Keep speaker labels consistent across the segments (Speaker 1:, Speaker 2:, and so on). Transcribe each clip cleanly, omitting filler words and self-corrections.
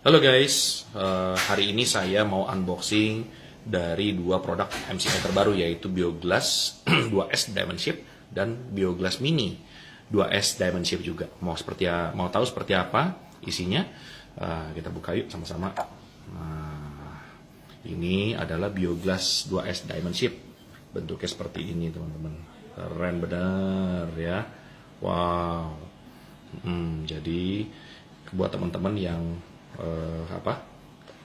Speaker 1: Halo guys, hari ini saya mau unboxing dari dua produk MCI terbaru, yaitu Bioglass 2S Diamond Shape dan Bioglass Mini 2S Diamond Shape juga. Mau tahu seperti apa isinya? Kita buka yuk sama-sama. Nah, ini adalah Bioglass 2S Diamond Shape. Bentuknya seperti ini teman-teman. Keren benar ya. Wow. Jadi buat teman-teman yang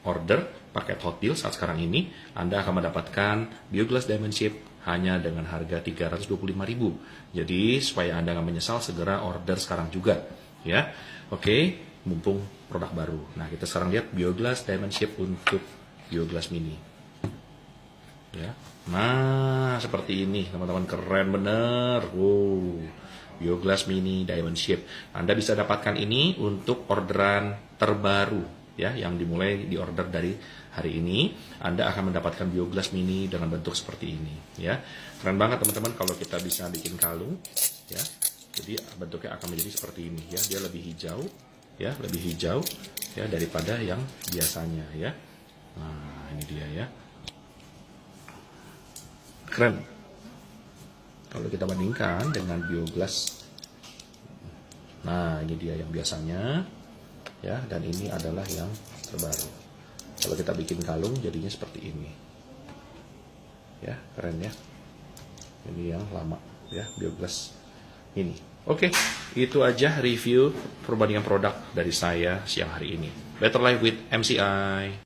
Speaker 1: order paket hot deal saat sekarang ini, Anda akan mendapatkan Bioglass Diamond Shape hanya dengan harga 325.000. Jadi supaya Anda nggak menyesal, segera order sekarang juga ya. Oke, mumpung produk baru. Nah, kita sekarang lihat Bioglass Diamond Shape untuk Bioglass Mini ya. Nah, seperti ini teman-teman, keren bener. Wow, Bioglass Mini Diamond Shape. Anda bisa dapatkan ini untuk orderan terbaru ya, yang dimulai di order dari hari ini. Anda akan mendapatkan Bioglass Mini dengan bentuk seperti ini ya. Keren banget teman-teman kalau kita bisa bikin kalung ya. Jadi bentuknya akan menjadi seperti ini ya. Dia lebih hijau ya, lebih hijau ya daripada yang biasanya ya. Nah, ini dia ya. Keren. Kalau kita bandingkan dengan Bioglass, nah ini dia yang biasanya ya, dan ini adalah yang terbaru. Kalau kita bikin kalung jadinya seperti ini ya, keren ya. Ini yang lama ya, Bioglass ini. Oke, itu aja review perbandingan produk dari saya siang hari ini. Better Life with MCI.